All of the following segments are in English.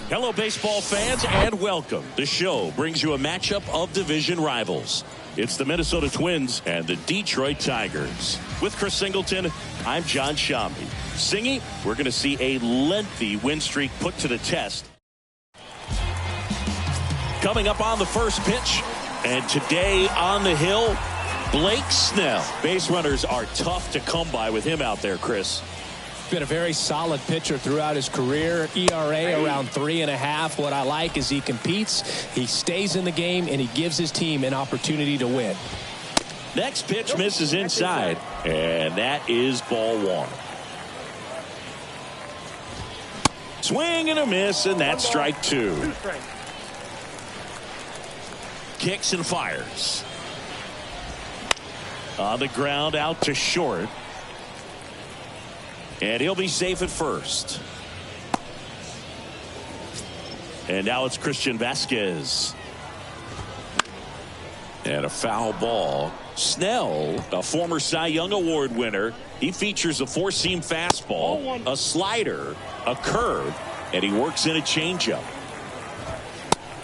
Hello, baseball fans, and welcome. The show brings you a matchup of division rivals. It's the Minnesota Twins and the Detroit Tigers. With Chris Singleton, I'm John Shambi. Singy, we're going to see a lengthy win streak put to the test. Coming up on the first pitch, and today on the hill, Blake Snell. Base runners are tough to come by with him out there, Chris. Been a very solid pitcher throughout his career. ERA around 3.5. What I like is he competes, he stays in the game, and he gives his team an opportunity to win. Next pitch misses inside, and that is ball one. Swing and a miss, and that's strike two. Kicks and fires. On the ground, out to short. And he'll be safe at first. And now it's Christian Vasquez. And a foul ball. Snell, a former Cy Young Award winner. He features a four-seam fastball, a slider, a curve, and he works in a changeup.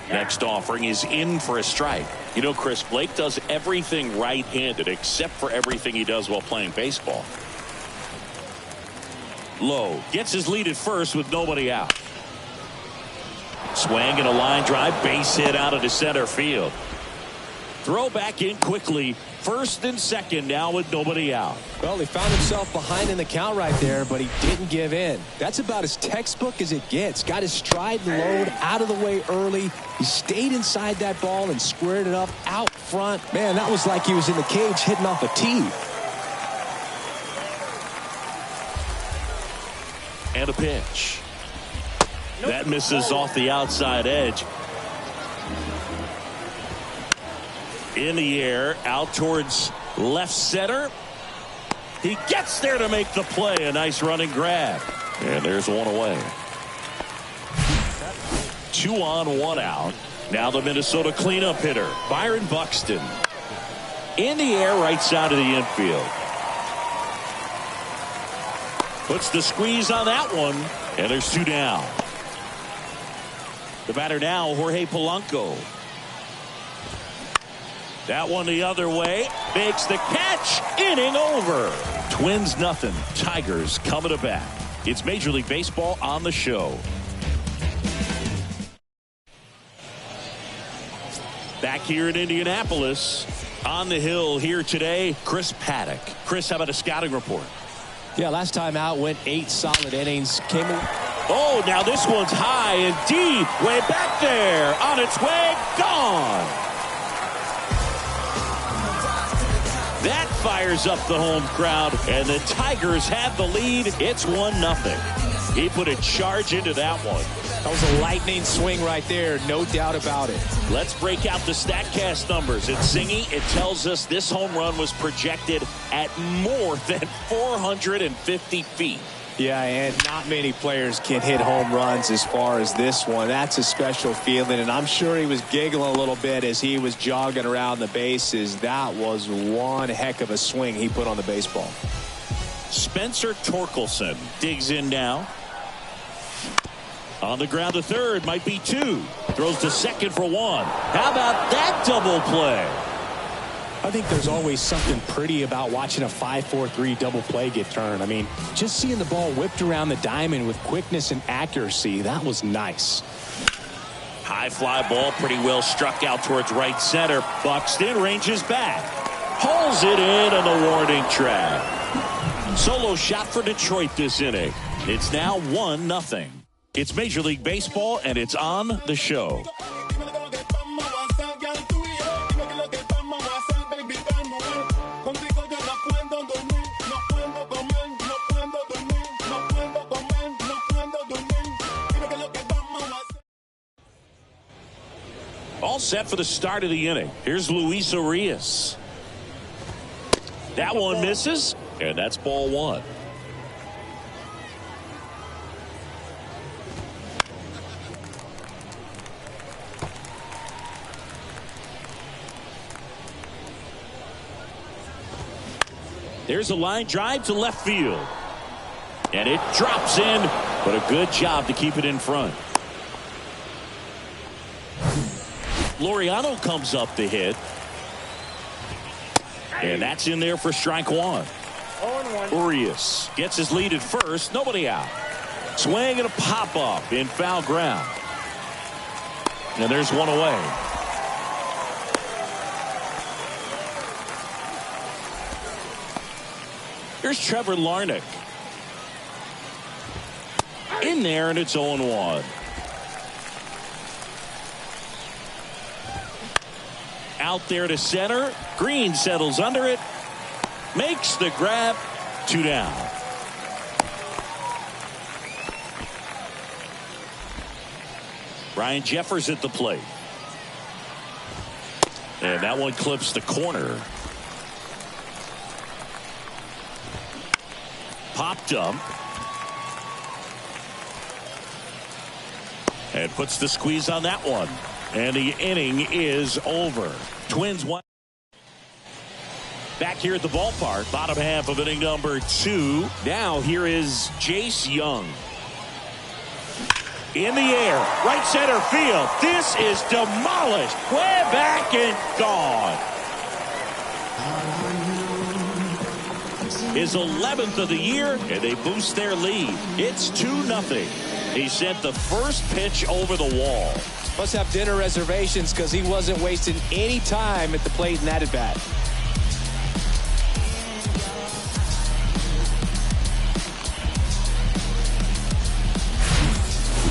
Next offering is in for a strike. You know, Chris, Blake does everything right-handed except for everything he does while playing baseball. Lowe gets his lead at first with nobody out. Swing and a line drive, base hit out of the center field. Throw back in quickly. First and second now with nobody out. Well, he found himself behind in the count right there, but he didn't give in. That's about as textbook as it gets. Got his stride and load out of the way early. He stayed inside that ball and squared it up out front. Man, that was like he was in the cage hitting off a tee. And a pitch. That misses off the outside edge. In the air, out towards left center. He gets there to make the play. A nice running grab. And there's one away. 2 on, 1 out. Now the Minnesota cleanup hitter, Byron Buxton. In the air, right side of the infield. Puts the squeeze on that one, and there's 2 down. The batter now, Jorge Polanco. That one the other way, makes the catch, inning over. Twins nothing, Tigers coming to bat. It's Major League Baseball on the show. Back here in Indianapolis, on the hill here today, Chris Paddock. Chris, how about a scouting report? Yeah, last time out went 8 solid innings. Oh, now this one's high and deep. Way back there. On its way. Gone. That fires up the home crowd. And the Tigers have the lead. It's 1-0. He put a charge into that one. That was a lightning swing right there. No doubt about it. Let's break out the StatCast numbers. It's Singy. It tells us this home run was projected at more than 450 feet. Yeah, and not many players can hit home runs as far as this one. That's a special feeling, and I'm sure he was giggling a little bit as he was jogging around the bases. That was one heck of a swing he put on the baseball. Spencer Torkelson digs in now. On the ground to third, might be 2. Throws to second for 1. How about that double play? I think there's always something pretty about watching a 5-4-3 double play get turned. I mean, just seeing the ball whipped around the diamond with quickness and accuracy, that was nice. High fly ball, pretty well struck out towards right center. Buxton ranges back. Pulls it in on the warning track. Solo shot for Detroit this inning. It's now 1-0. It's Major League Baseball, and it's on the show. All set for the start of the inning. Here's Luis Urias. That one misses, and that's ball 1. There's a line drive to left field. And it drops in, but a good job to keep it in front. Laureano comes up to hit. And that's in there for strike one. Urias gets his lead at first. Nobody out. Swing and a pop up in foul ground. And there's one away. Here's Trevor Larnach. In there, and it's 0-1. Out there to center. Green settles under it. Makes the grab. 2 down. Ryan Jeffers at the plate. And that one clips the corner. Popped up. And puts the squeeze on that one. And the inning is over. Twins won. Back here at the ballpark, bottom half of inning number 2. Now here is Jace Young. In the air, right center field. This is demolished. Way back and gone. His 11th of the year, and they boost their lead. It's 2-0. He sent the first pitch over the wall. Must have dinner reservations because he wasn't wasting any time at the plate in that at bat.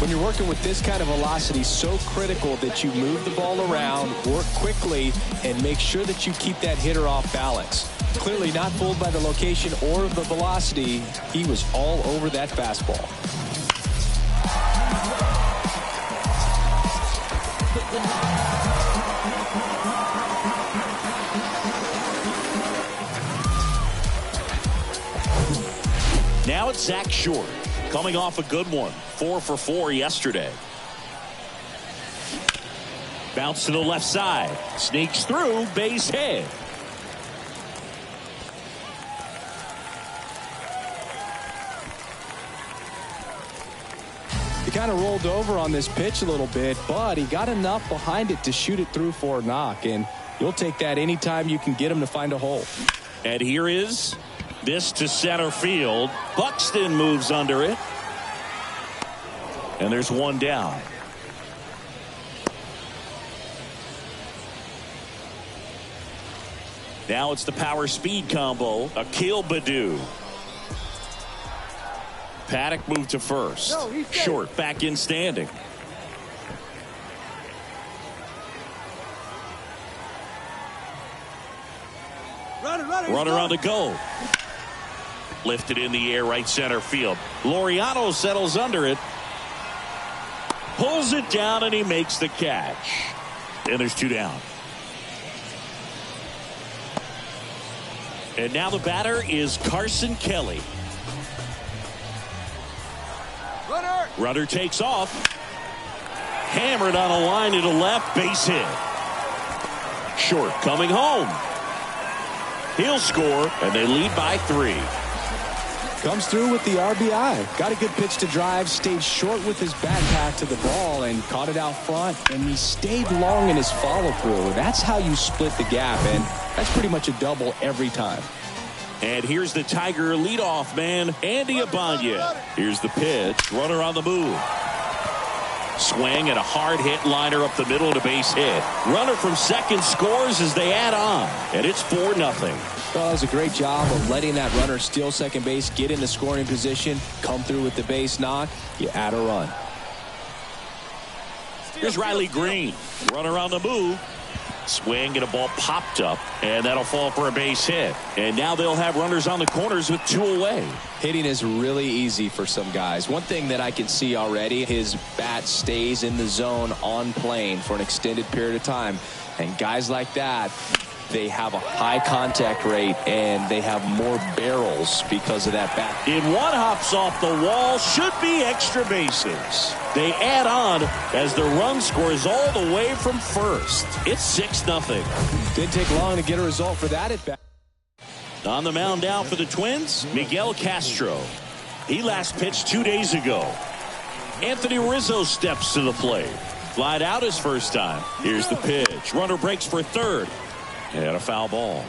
When you're working with this kind of velocity, so critical that you move the ball around, work quickly, and make sure that you keep that hitter off balance. Clearly not fooled by the location or the velocity. He was all over that fastball. Now it's Zach Short, coming off a good one. 4 for 4 yesterday. Bounce to the left side. Sneaks through, base hit. He kind of rolled over on this pitch a little bit, but he got enough behind it to shoot it through for a knock, and you'll take that anytime you can get him to find a hole. And here is this to center field. Buxton moves under it. And there's one down. Now it's the power speed combo. Akil Baddoo. Paddock moved to first. Short back in standing. Runner on the go. Lifted in the air, right center field. Laureano settles under it. Pulls it down, and he makes the catch. And there's 2 down. And now the batter is Carson Kelly. Runner takes off. Hammered on a line to the left, base hit. Short coming home. He'll score, and they lead by 3. Comes through with the RBI. Got a good pitch to drive, stayed short with his bat path to the ball and caught it out front, and he stayed long in his follow through. That's how you split the gap, and that's pretty much a double every time. And here's the Tiger leadoff man, Andy Abanya. Here's the pitch. Runner on the move. Swing and a hard hit liner up the middle to base hit. Runner from second scores as they add on. And it's 4-0. Well, that was a great job of letting that runner steal second base, get into scoring position, come through with the base knock. You add a run. Here's Riley Green. Runner on the move. Swing and a ball popped up, and that'll fall for a base hit. And now they'll have runners on the corners with 2 away. Hitting is really easy for some guys. One thing that I can see already, his bat stays in the zone on plane for an extended period of time. And guys like that, they have a high contact rate and they have more barrels because of that bat. In one hops off the wall, should be extra bases. They add on as the run scores all the way from first. It's 6-0. Didn't take long to get a result for that at bat. On the mound now for the Twins, Miguel Castro. He last pitched 2 days ago. Anthony Rizzo steps to the plate. Flied out his first time. Here's the pitch. Runner breaks for third. And a foul ball.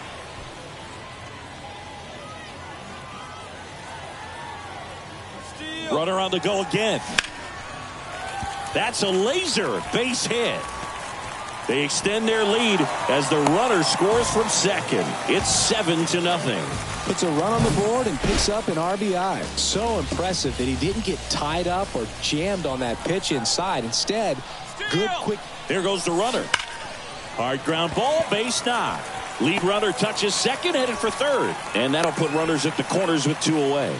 Runner on the go again. That's a laser base hit. They extend their lead as the runner scores from second. It's 7-0. Puts a run on the board and picks up an RBI. So impressive that he didn't get tied up or jammed on that pitch inside. Instead, good quick. There goes the runner. Hard ground ball, base knock. Lead runner touches second, headed for third. And that'll put runners at the corners with 2 away.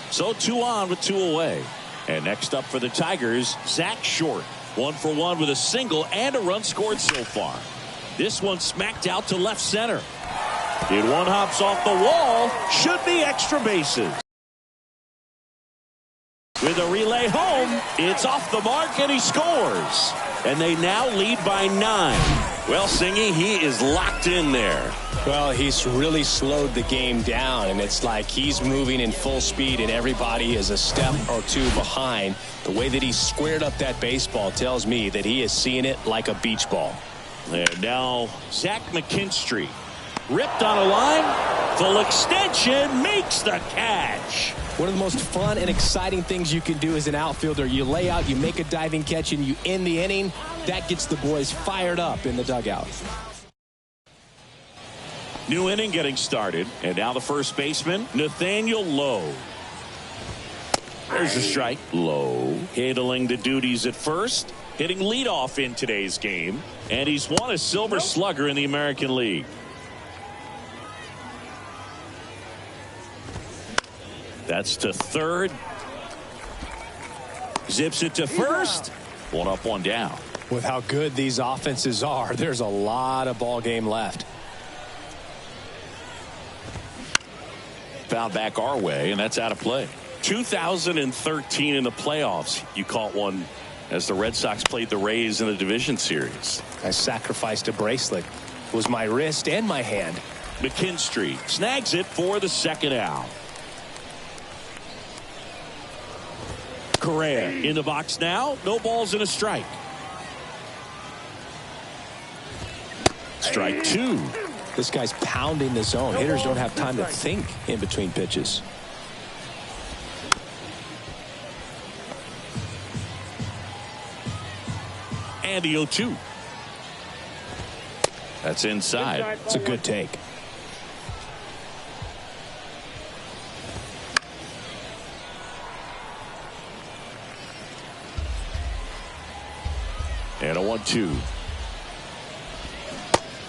So 2 on with 2 away. And next up for the Tigers, Zach Short. 1 for 1 with a single and a run scored so far. This one smacked out to left center. It one hops off the wall. Should be extra bases. With a relay home, it's off the mark and he scores. And they now lead by 9. Well, Singy, he is locked in there. Well, he's really slowed the game down, and it's like he's moving in full speed and everybody is a step or 2 behind. The way that he squared up that baseball tells me that he is seeing it like a beach ball. And now Zach McKinstry ripped on a line. Full extension, makes the catch. One of the most fun and exciting things you can do as an outfielder, you lay out, you make a diving catch, and you end the inning. That gets the boys fired up in the dugout. New inning getting started, and now the first baseman, Nathaniel Lowe. There's a strike. Lowe handling the duties at first, hitting leadoff in today's game, and he's won a Silver Slugger in the American League. That's to third. Zips it to first. 1 up, 1 down. With how good these offenses are, there's a lot of ball game left. Foul back our way, and that's out of play. 2013 in the playoffs, you caught one as the Red Sox played the Rays in the division series. I sacrificed a bracelet. It was my wrist and my hand. McKinstry snags it for the second out. Correa in the box now. No balls and a strike. Strike 2. This guy's pounding the zone. Hitters don't have time to think in between pitches. And the 0-2. That's inside. It's a good take. And a 1-2.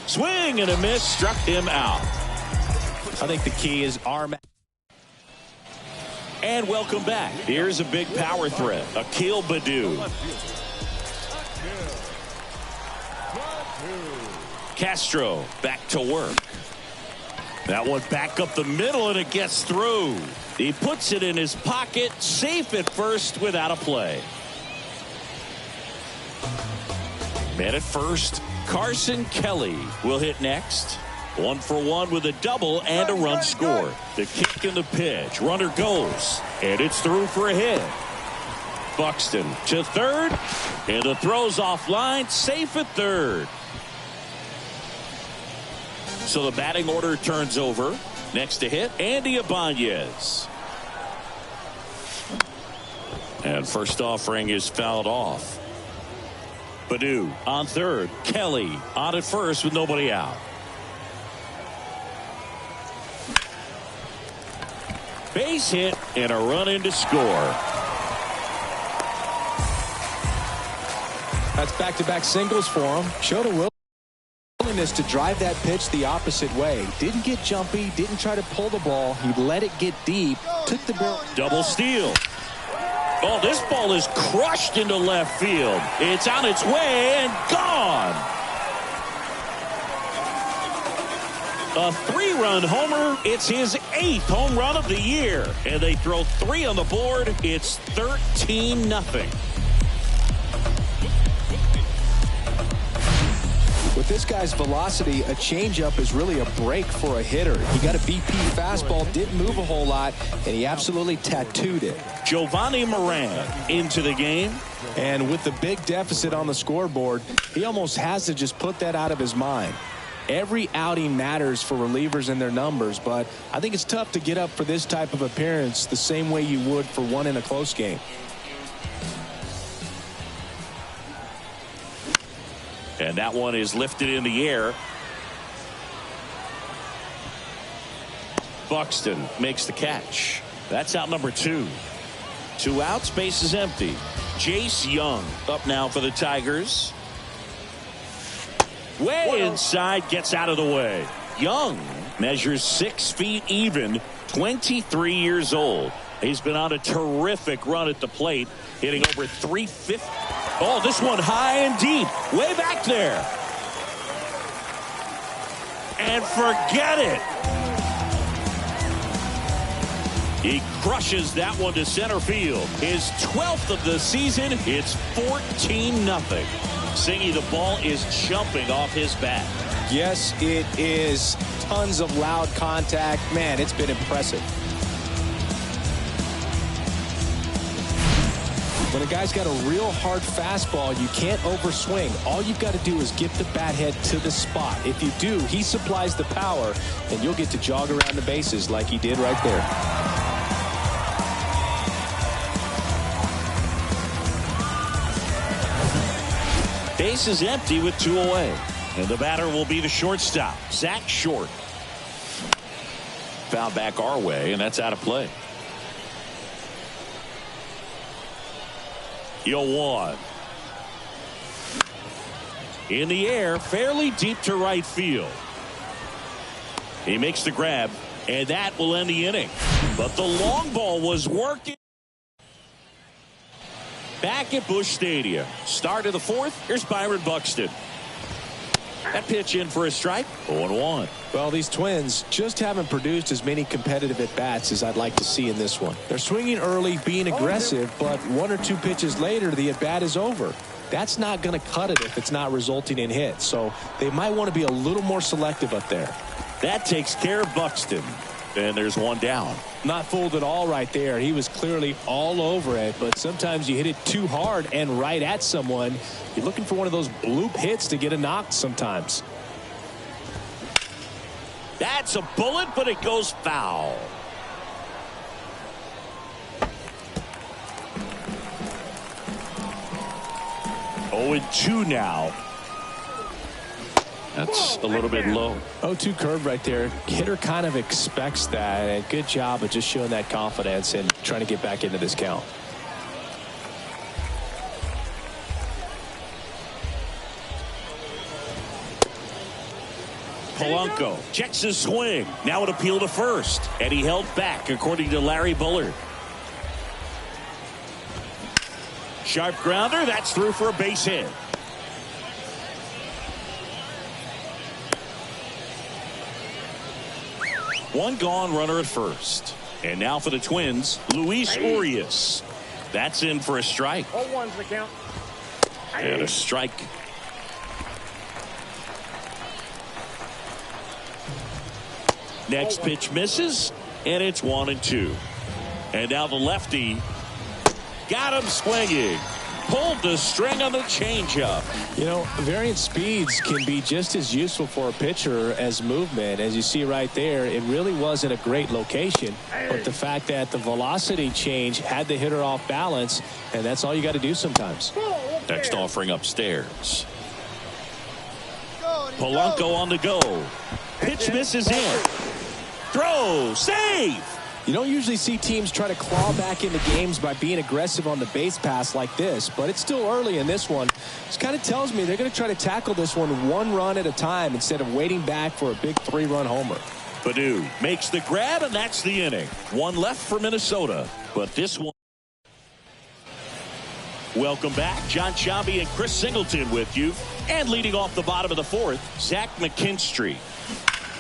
Swing and a miss, struck him out. I think the key is arm. And welcome back. Here's a big power threat, Akil Baddoo. Castro back to work. That one back up the middle and it gets through. He puts it in his pocket, safe at first without a play. Man at first, Carson Kelly will hit next. 1 for 1 with a double and a run scored. The kick and the pitch. Runner goes, and it's through for a hit. Buxton to third, and the throw's offline, safe at third. So the batting order turns over. Next to hit, Andy Ibanez. And first offering is fouled off. Baddoo on third. Kelly on at first with nobody out. Base hit and a run in to score. That's back-to-back singles for him. Showed a willingness to drive that pitch the opposite way. Didn't get jumpy, didn't try to pull the ball. He let it get deep, took the ball. Double steal. Oh, this ball is crushed into left field. It's on its way and gone. A 3-run homer. It's his 8th home run of the year. And they throw 3 on the board. It's 13-0. with this guy's velocity, a changeup is really a break for a hitter. He got a BP fastball, didn't move a whole lot, and he absolutely tattooed it. Jovani Moran into the game. And with the big deficit on the scoreboard, he almost has to just put that out of his mind. Every outing matters for relievers and their numbers, but I think it's tough to get up for this type of appearance the same way you would for one in a close game. And that one is lifted in the air. Buxton makes the catch. That's out number 2. 2 outs, base is empty. Jace Young up now for the Tigers. Way inside, gets out of the way. Young measures 6 feet even, 23 years old. He's been on a terrific run at the plate, hitting over 350. Oh, this one high and deep, way back there. And forget it. He crushes that one to center field. His 12th of the season. It's 14-0. Singy, the ball is jumping off his bat. Yes, it is. Tons of loud contact. Man, it's been impressive. When a guy's got a real hard fastball, you can't overswing. All you've got to do is get the bat head to the spot. If you do, he supplies the power, and you'll get to jog around the bases like he did right there. Base is empty with 2 away. And the batter will be the shortstop, Zach Short. Foul back our way, and that's out of play. 0-1. In the air, fairly deep to right field. He makes the grab, and that will end the inning. But the long ball was working. Back at Busch Stadium. Start of the 4th. Here's Byron Buxton. That pitch in for a strike. 0-1. Well, these Twins just haven't produced as many competitive at-bats as I'd like to see in this one. They're swinging early, being aggressive, but 1 or 2 pitches later, the at-bat is over. That's not going to cut it if it's not resulting in hits. So they might want to be a little more selective up there. That takes care of Buxton. And there's 1 down. Not fooled at all right there. He was clearly all over it, but sometimes you hit it too hard and right at someone. You're looking for one of those bloop hits to get a knock sometimes. That's a bullet, but it goes foul. Oh, 2 now. That's a little bit low. 0-2 curve right there. Hitter kind of expects that. And good job of just showing that confidence and trying to get back into this count. Polanco checks his swing. Now an appeal to first. And he held back, according to Larry Bullard. Sharp grounder. That's through for a base hit. One gone, runner at first. And now for the Twins, Luis Urias. That's in for a strike. 0-1's the count. And a strike. Next pitch misses, and it's 1-2. And now the lefty got him swinging. Pulled the string on the changeup. You know, variant speeds can be just as useful for a pitcher as movement. As you see right there, it really wasn't a great location, but the fact that the velocity change had the hitter off balance, and that's all you got to do sometimes. Next offering upstairs. Polanco on the go. Pitch misses in. Throw, save. You don't usually see teams try to claw back into games by being aggressive on the base pass like this, but it's still early in this one. This kind of tells me they're going to try to tackle this one 1 run at a time instead of waiting back for a big 3-run homer. Baddoo makes the grab, and that's the inning. 1 left for Minnesota, but this one. Welcome back. John Sciambi and Chris Singleton with you. And leading off the bottom of the 4th, Zach McKinstry.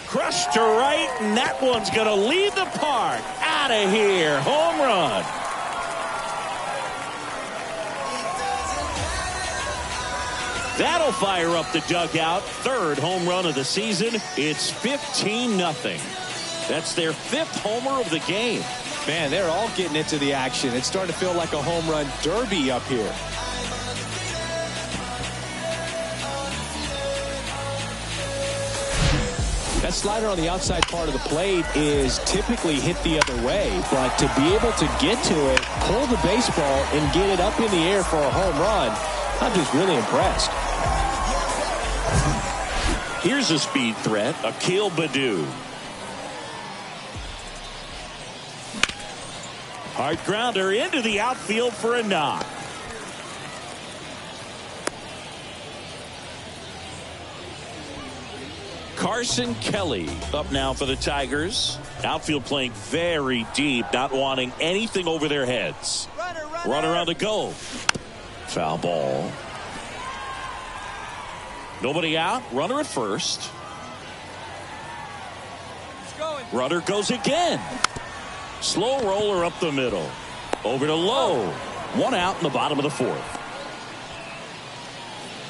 Crushed to right, and that one's going to lead the park. Out of here. Home run. That'll fire up the dugout. Third home run of the season. It's 15-0. That's their 5th homer of the game. Man, they're all getting into the action. It's starting to feel like a home run derby up here. That slider on the outside part of the plate is typically hit the other way, but to be able to get to it, pull the baseball, and get it up in the air for a home run, I'm just really impressed. Here's a speed threat, Akil Baddoo. Hard grounder into the outfield for a knock. Carson Kelly up now for the Tigers. Outfield playing very deep, not wanting anything over their heads. Runner on the go. Foul ball. Nobody out. Runner at first. Runner goes again. Slow roller up the middle. Over to Lowe. One out in the bottom of the 4th.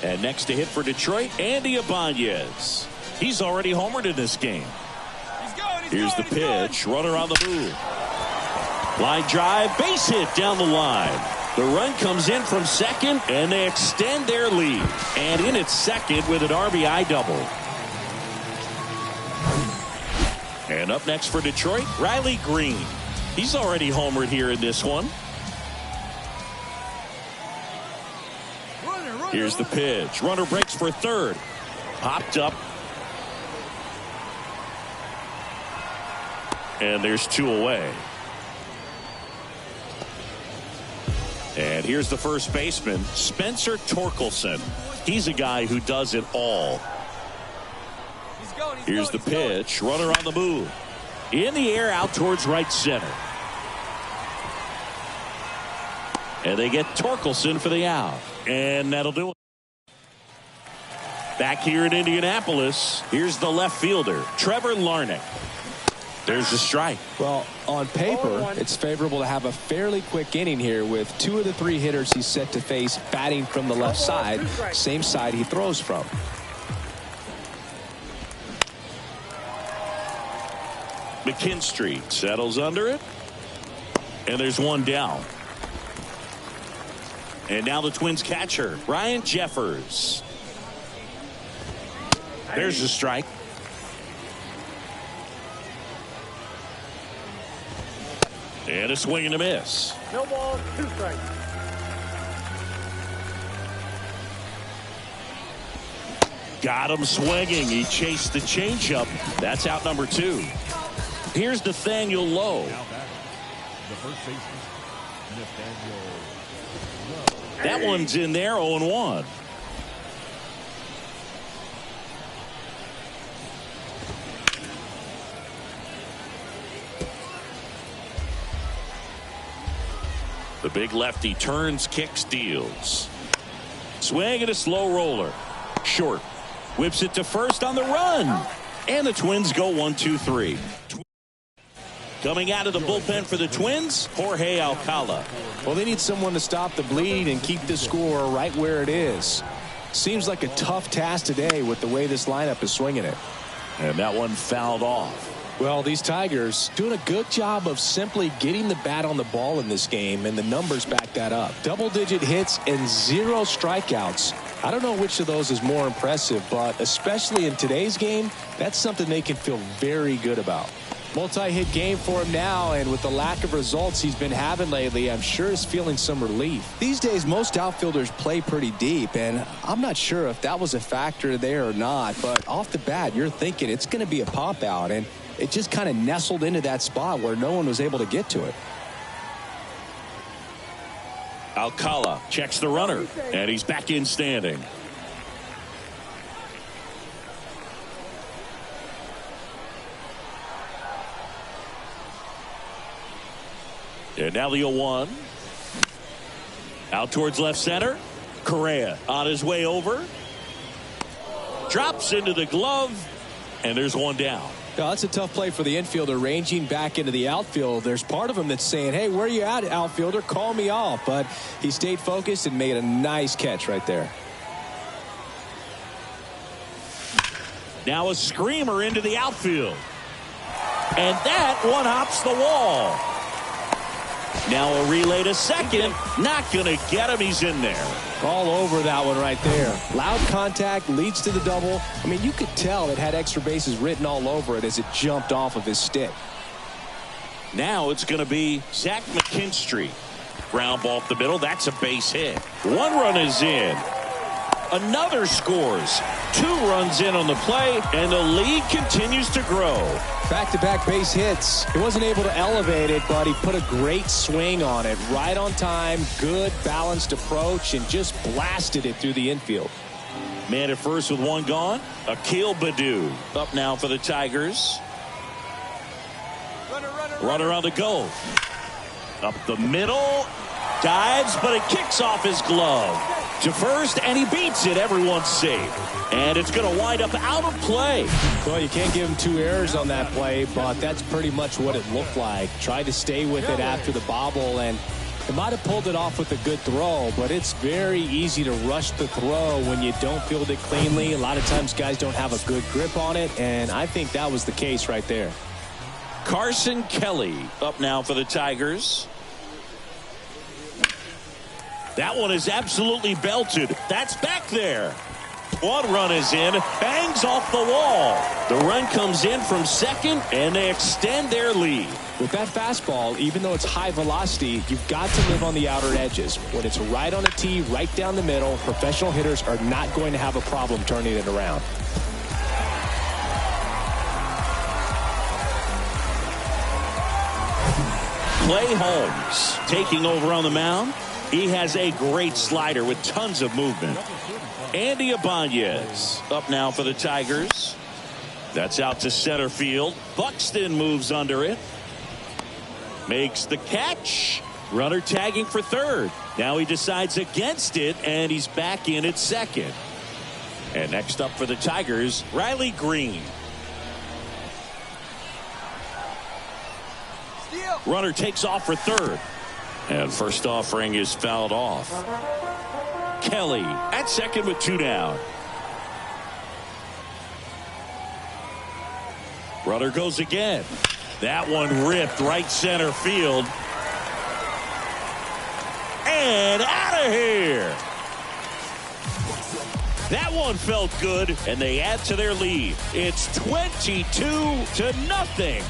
And next to hit for Detroit, Andy Ibanez. He's already homered in this game. Here's the pitch. Runner on the move. Line drive. Base hit down the line. The run comes in from second, and they extend their lead. And in at second with an RBI double. And up next for Detroit, Riley Green. He's already homered here in this one. Here's the pitch. Runner breaks for third. Popped up. And there's 2 away. And here's the first baseman, Spencer Torkelson. He's a guy who does it all. Here's the pitch. Runner on the move. In the air out towards right center. And they get Torkelson for the out. And that'll do it. Back here in Indianapolis, here's the left fielder, Trevor Larnach. There's a strike. Well, on paper, it's favorable to have a fairly quick inning here with 2 of the 3 hitters he's set to face batting from the left side, same side he throws from. McKinstry settles under it. And there's 1 down. And now the Twins catcher, Ryan Jeffers. There's a strike. And a swing and a miss. No ball, 2 strikes. Got him swinging. He chased the changeup. That's out number 2. Here's Nathaniel Lowe. That one's in there, 0-1. The big lefty turns, kicks, deals. Swing and a slow roller. Short. Whips it to first on the run. And the Twins go 1-2-3. Coming out of the bullpen for the Twins, Jorge Alcala. Well, they need someone to stop the bleed and keep the score right where it is. Seems like a tough task today with the way this lineup is swinging it. And that one fouled off. Well, these Tigers doing a good job of simply getting the bat on the ball in this game, and the numbers back that up. Double-digit hits and 0 strikeouts. I don't know which of those is more impressive, but especially in today's game, that's something they can feel very good about. Multi-hit game for him now, and with the lack of results he's been having lately, I'm sure he's feeling some relief. These days, most outfielders play pretty deep, and I'm not sure if that was a factor there or not, but off the bat, you're thinking it's going to be a pop-out, and it just kind of nestled into that spot where no one was able to get to it. Alcala checks the runner, and he's back in standing. And now the 0-1. Out towards left center. Correa on his way over. Drops into the glove. And there's 1 down. Now, that's a tough play for the infielder ranging back into the outfield. There's part of him that's saying, hey, where are you at, outfielder? Call me off. But he stayed focused and made a nice catch right there. Now a screamer into the outfield. And that one hops the wall. Now a relay to second. Not going to get him. He's in there. All over that one right there. Loud contact leads to the double. I mean, you could tell it had extra bases written all over it as it jumped off of his stick. Now it's going to be Zach McKinstry. Ground ball up the middle. That's a base hit. One run is in. Another scores. 2 runs in on the play, and the lead continues to grow. Back-to-back base hits. He wasn't able to elevate it, but he put a great swing on it. Right on time, good balanced approach, and just blasted it through the infield. Man at first with 1 gone. Akil Baddoo up now for the Tigers. Runner on the go. Up the middle. Dives, but it kicks off his glove. To first, and he beats it. Everyone's safe. And it's going to wind up out of play. Well, you can't give him 2 errors on that play, but that's pretty much what it looked like. Tried to stay with it after the bobble, and it might have pulled it off with a good throw, but it's very easy to rush the throw when you don't field it cleanly. A lot of times guys don't have a good grip on it, and I think that was the case right there. Carson Kelly up now for the Tigers. That one is absolutely belted. That's back there. 1 run is in. Bangs off the wall. The run comes in from second, and they extend their lead. With that fastball, even though it's high velocity, you've got to live on the outer edges. When it's right on a tee, right down the middle, professional hitters are not going to have a problem turning it around. Clay Holmes taking over on the mound. He has a great slider with tons of movement. Andy Ibanez up now for the Tigers. That's out to center field. Buxton moves under it. Makes the catch. Runner tagging for third. Now he decides against it, and he's back in at second. And next up for the Tigers, Riley Green. Runner takes off for third. And first offering is fouled off. Kelly at second with 2 down. Runner goes again. That one ripped right center field. And out of here. That one felt good, and they add to their lead. It's 22-0.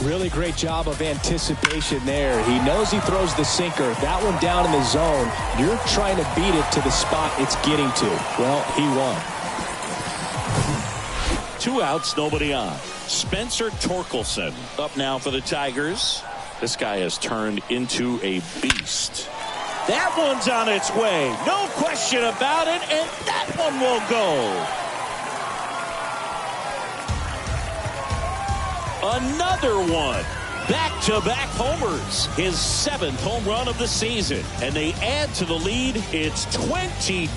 Really great job of anticipation there. He knows he throws the sinker. That one down in the zone. You're trying to beat it to the spot it's getting to. Well, he won. 2 outs, nobody on. Spencer Torkelson up now for the Tigers. This guy has turned into a beast. That one's on its way. No question about it, and that one will go. Another one. Back-to-back homers. His 7th home run of the season. And they add to the lead. It's 23-0.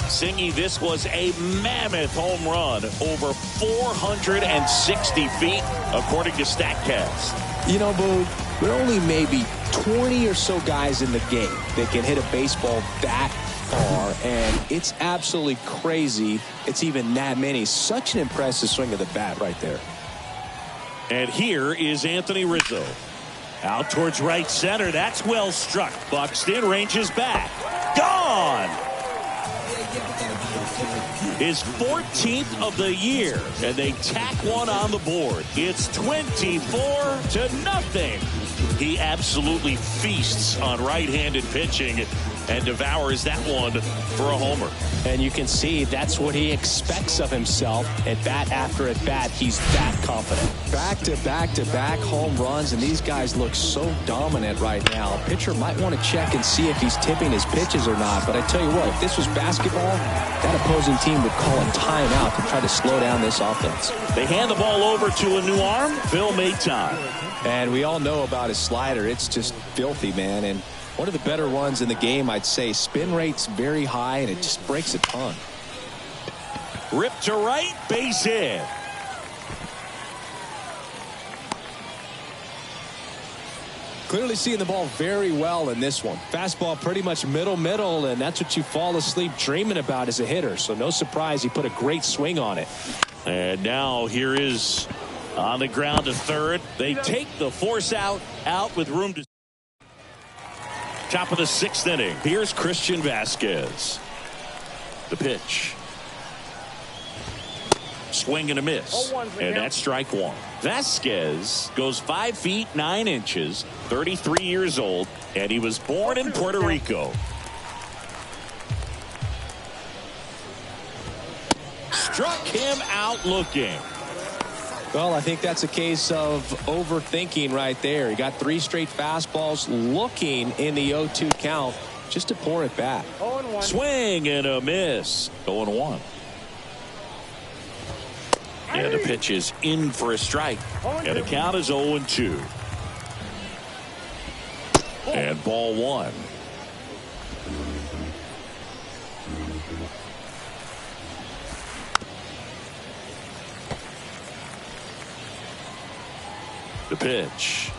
Singy, this was a mammoth home run. Over 460 feet, according to StatCast. You know, Boo, there are only maybe 20 or so guys in the game that can hit a baseball that far, and it's absolutely crazy it's even that many. Such an impressive swing of the bat right there. And here is Anthony Rizzo. Out towards right center. That's well struck. Buxton ranges back. Gone! His 14th of the year, and they tack one on the board. It's 24-0. He absolutely feasts on right-handed pitching and devours that one for a homer. And you can see that's what he expects of himself. At bat after at bat, he's that confident. Back-to-back-to-back home runs, and these guys look so dominant right now. A pitcher might want to check and see if he's tipping his pitches or not. But I tell you what, if this was basketball, that opposing team would call a timeout to try to slow down this offense. They hand the ball over to a new arm, Phil Maton. And we all know about his slider. It's just filthy, man. And one of the better ones in the game, I'd say. Spin rate's very high, and it just breaks a ton. Ripped to right, base hit. Clearly seeing the ball very well in this one. Fastball pretty much middle, and that's what you fall asleep dreaming about as a hitter. So no surprise he put a great swing on it. And now here is on the ground to third. They take the force out with room to. Top of the 6th inning. Here's Christian Vasquez. The pitch. Swing and a miss. And that's strike one. Vasquez goes 5 feet 9 inches, 33 years old, and he was born in Puerto Rico. Struck him out looking. Well, I think that's a case of overthinking right there. He got 3 straight fastballs looking in the 0-2 count just to pour it back. Swing and a miss. 0-1. And the pitch is in for a strike. And the count is 0-2. And ball 1. The pitch.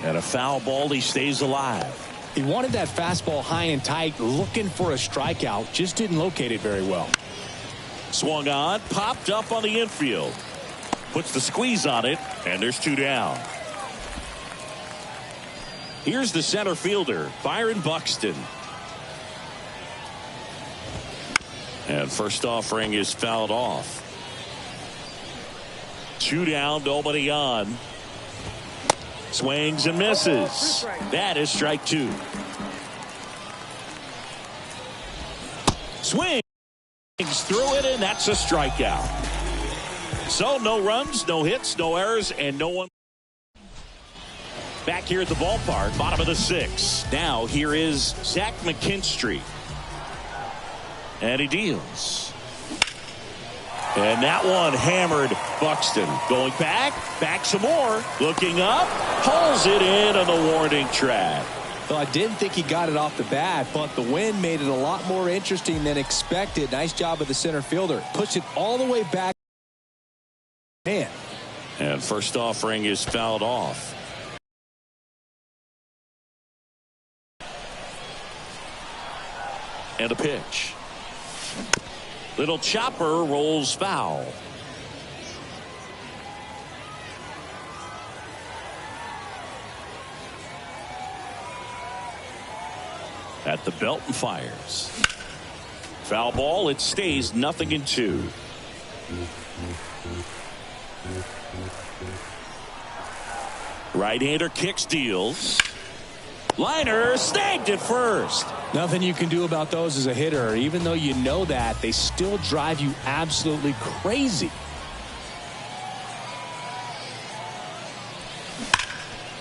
And a foul ball. He stays alive. He wanted that fastball high and tight, looking for a strikeout. Just didn't locate it very well. Swung on, popped up on the infield. Puts the squeeze on it, and there's 2 down. Here's the center fielder, Byron Buxton. And first offering is fouled off. 2 down, nobody on. Swings and misses. That is strike 2. Swing. Through it, and that's a strikeout. So no runs, no hits, no errors, and no one. Back here at the ballpark, bottom of the 6th. Now here is Zach McKinstry. And he deals. And that one hammered Buxton. Going back some more. Looking up, pulls it in on the warning track. Well, I didn't think he got it off the bat, but the wind made it a lot more interesting than expected. Nice job of the center fielder. Pushed it all the way back. Man. And first offering is fouled off. And a pitch. Little chopper rolls foul. At the belt and fires. Foul ball. It stays 0-2. Right-hander kicks, deals. Liner snagged at first. Nothing you can do about those as a hitter. Even though you know that, they still drive you absolutely crazy.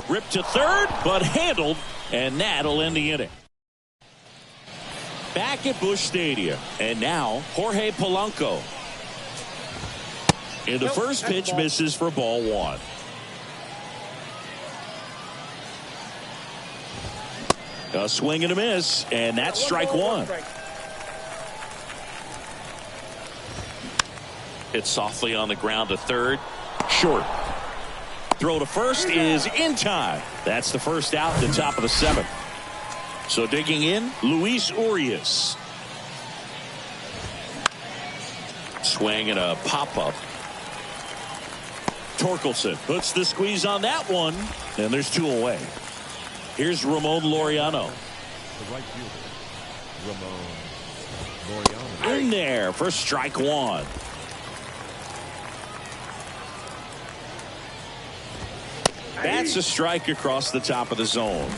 Ripped to third, but handled, and that'll end the inning. Back at Busch Stadium, and now Jorge Polanco. And the first pitch misses for ball 1. A swing and a miss, and that's strike 1. Hit softly on the ground to third. Short. Throw to first is in time. That's the first out at the top of the 7th. So digging in, Luis Urias. Swing and a pop-up. Torkelson puts the squeeze on that one, and there's 2 away. Here's Ramon Laureano. The right fielder, Ramon Laureano. In there for strike 1. That's a strike across the top of the zone.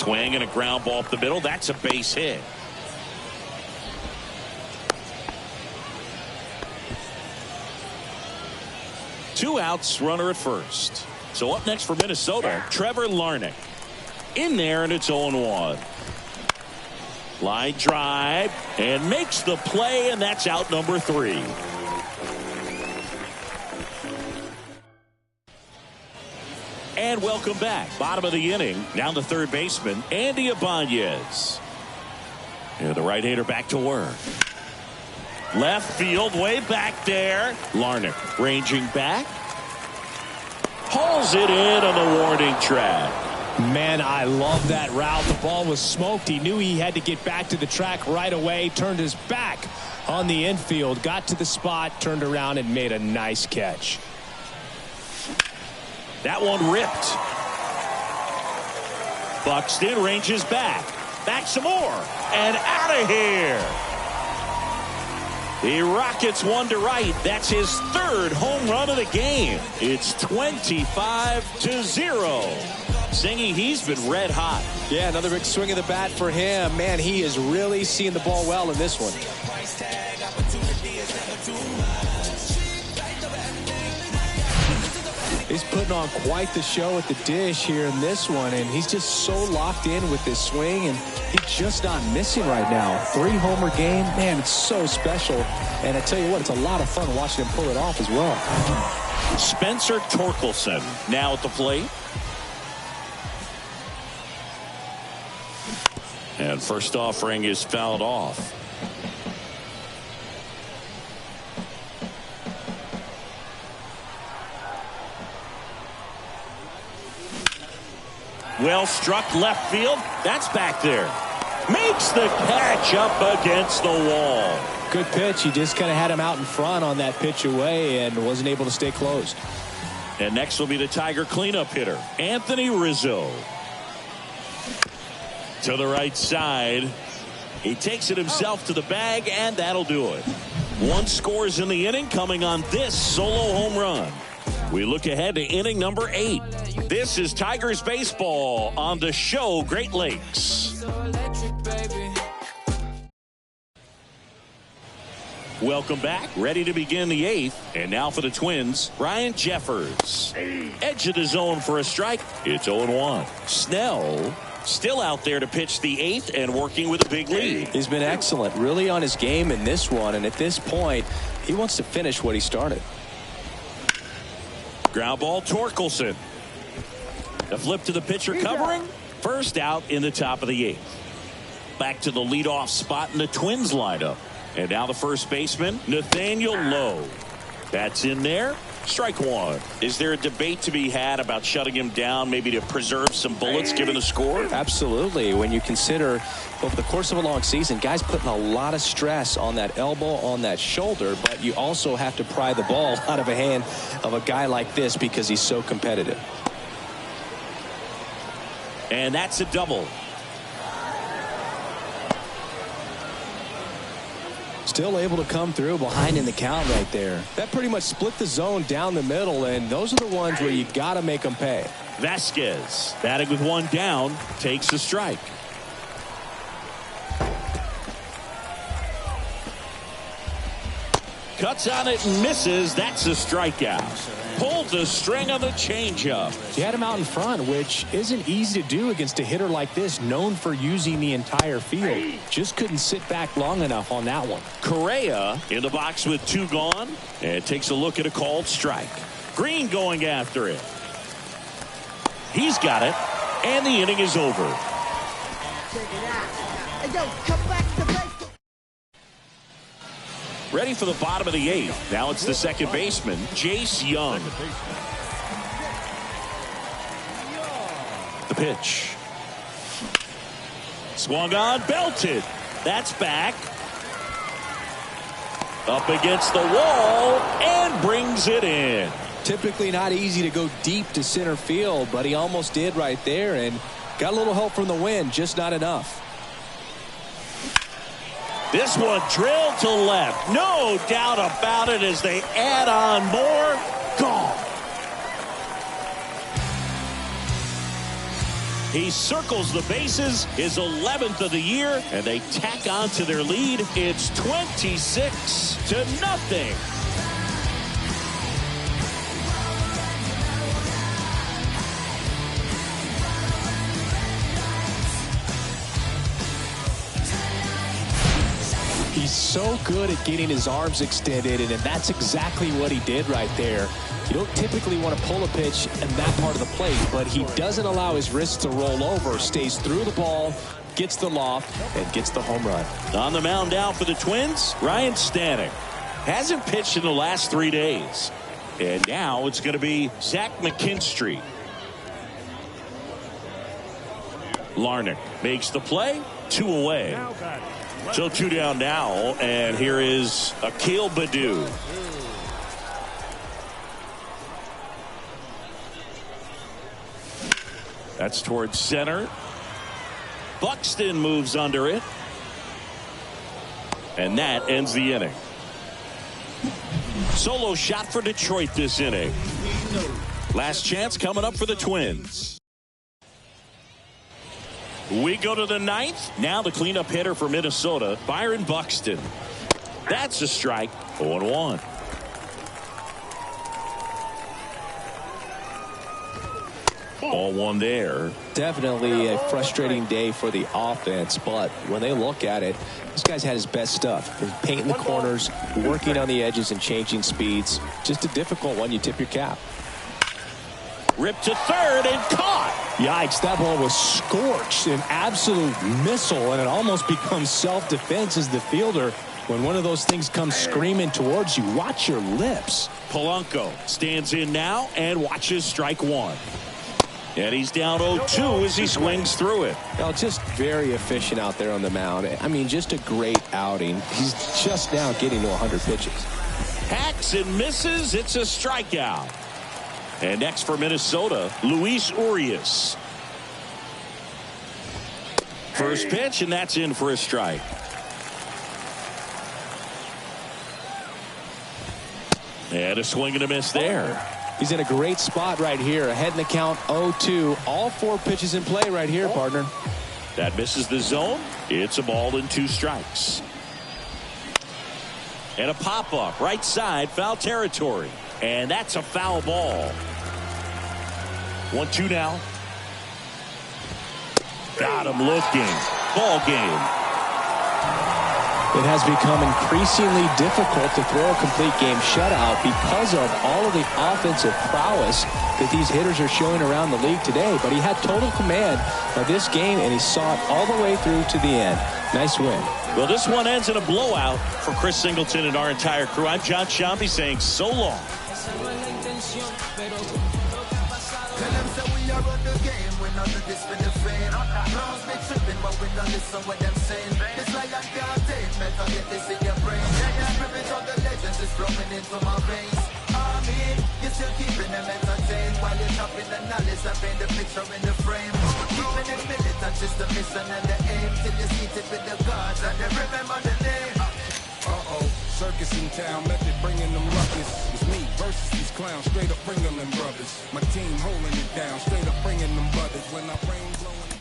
Swing and a ground ball up the middle. That's a base hit. Two outs, runner at first. So up next for Minnesota, Trevor Larnach. In there, and it's 0-1. Line drive, and makes the play, and that's out number 3. And welcome back. Bottom of the inning. Now the third baseman, Andy Ibanez. And the right-hander back to work. Left field, way back there. Larnach ranging back. Hauls it in on the warning track. Man, I love that route. The ball was smoked. He knew he had to get back to the track right away. Turned his back on the infield. Got to the spot, turned around, and made a nice catch. That one ripped. Buxton ranges back. Back some more. And out of here. He rockets one to right. That's his third home run of the game. It's 25-0. Singing, he's been red hot. Yeah, another big swing of the bat for him. Man, he is really seeing the ball well in this one. He's putting on quite the show at the dish here in this one, and he's just so locked in with this swing, and he's just not missing right now. 3-homer game, man, it's so special. And I tell you what, it's a lot of fun watching him pull it off as well. Spencer Torkelson now at the plate. And first offering is fouled off. Well struck left field. That's back there. Makes the catch up against the wall. Good pitch. He just kind of had him out in front on that pitch away and wasn't able to stay closed. And next will be the Tiger cleanup hitter, Anthony Rizzo. To the right side. He takes it himself to the bag, and that'll do it. 1 scores in the inning coming on this solo home run. We look ahead to inning number 8. This is Tigers baseball on the show Great Lakes. Welcome back. Ready to begin the 8th. And now for the Twins, Ryan Jeffers. Edge of the zone for a strike. It's 0-1. Snell still out there to pitch the 8th and working with a big lead. He's been excellent, really on his game in this one. And at this point, he wants to finish what he started. Ground ball, Torkelson. The flip to the pitcher covering. First out in the top of the 8th. Back to the leadoff spot in the Twins lineup. And now the first baseman, Nathaniel Lowe. That's in there. Strike 1. Is there a debate to be had about shutting him down, maybe to preserve some bullets given the score? Absolutely. When you consider over the course of a long season, guys putting a lot of stress on that elbow, on that shoulder, but you also have to pry the ball out of a hand of a guy like this because he's so competitive. And that's a double. Still able to come through behind in the count right there. That pretty much split the zone down the middle, and those are the ones where you got to make them pay. Vasquez, batting with 1 down, takes the strike. Cuts on it and misses. That's a strikeout. Pulled the string on the changeup. He had him out in front, which isn't easy to do against a hitter like this, known for using the entire field. Just couldn't sit back long enough on that one. Correa in the box with 2 gone and takes a look at a called strike. Green going after it. He's got it, and the inning is over. Check it out. Hey, yo, come back to base. Ready for the bottom of the 8th. Now it's the second baseman, Jace Young. The pitch. Swung on, belted. That's back. Up against the wall and brings it in. Typically not easy to go deep to center field, but he almost did right there and got a little help from the wind, just not enough. This one drilled to left. No doubt about it as they add on more. Gone. He circles the bases, his 11th of the year, and they tack on to their lead. It's 26-0. He's so good at getting his arms extended, and that's exactly what he did right there. You don't typically want to pull a pitch in that part of the plate, but he doesn't allow his wrists to roll over, stays through the ball, gets the loft, and gets the home run. On the mound now for the Twins, Ryan Stanek. Hasn't pitched in the last 3 days. And now it's going to be Zach McKinstry. Larnach makes the play, 2 away. So 2 down now, and here is Akil Baddoo. That's towards center. Buxton moves under it. And that ends the inning. Solo shot for Detroit this inning. Last chance coming up for the Twins. We go to the 9th. Now the cleanup hitter for Minnesota, Byron Buxton. That's a strike. 0-1. Ball one there. Definitely a frustrating day for the offense, but when they look at it, this guy's had his best stuff. He's painting the corners, working on the edges and changing speeds. Just a difficult one. You tip your cap. Ripped to third and caught. Yikes, that ball was scorched, an absolute missile, and it almost becomes self-defense as the fielder. When one of those things comes screaming towards you, watch your lips. Polanco stands in now and watches strike 1. And he's down 0-2 as he swings through it. Well, just very efficient out there on the mound. I mean, just a great outing. He's just now getting to 100 pitches. Hacks and misses. It's a strikeout. And next for Minnesota, Luis Urias. First pitch, and that's in for a strike. And a swing and a miss there. He's in a great spot right here. Ahead in the count, 0-2. All 4 pitches in play right here, partner. That misses the zone. It's a ball and 2 strikes. And a pop-up right side, foul territory. And that's a foul ball. 1-2 now. Got him looking. Ball game. It has become increasingly difficult to throw a complete game shutout because of all of the offensive prowess that these hitters are showing around the league today. But he had total command of this game, and he saw it all the way through to the end. Nice win. Well, this one ends in a blowout for Chris Singleton and our entire crew. I'm John Sciambi saying so long. Into my veins. I mean, you're still keeping them entertained while you're chopping the knowledge. I paint the picture in the frame. Keeping it militant, just the mission and the aim. Till you see it with the gods and they remember the name. Circus in town, method bringing them ruckus. It's me versus these clowns, straight up bringing them brothers. My team holding it down, straight up bringing them brothers. When I rain blowing.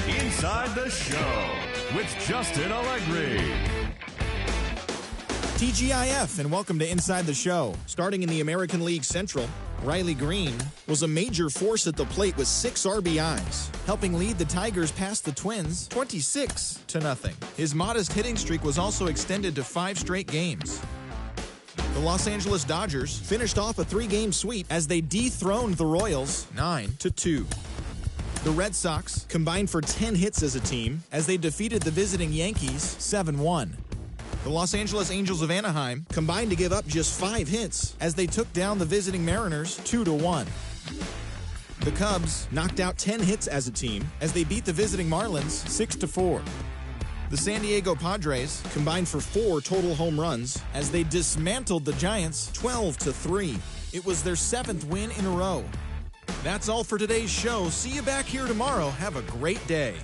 Inside the Show with Justin Allegri. TGIF and welcome to Inside the Show. Starting in the American League Central, Riley Green was a major force at the plate with 6 RBIs, helping lead the Tigers past the Twins 26-0. His modest hitting streak was also extended to 5 straight games. The Los Angeles Dodgers finished off a 3-game sweep as they dethroned the Royals 9-2. The Red Sox combined for 10 hits as a team as they defeated the visiting Yankees 7-1. The Los Angeles Angels of Anaheim combined to give up just 5 hits as they took down the visiting Mariners 2-1. The Cubs knocked out 10 hits as a team as they beat the visiting Marlins 6-4. The San Diego Padres combined for 4 total home runs as they dismantled the Giants 12-3. It was their 7th win in a row. That's all for today's show. See you back here tomorrow. Have a great day.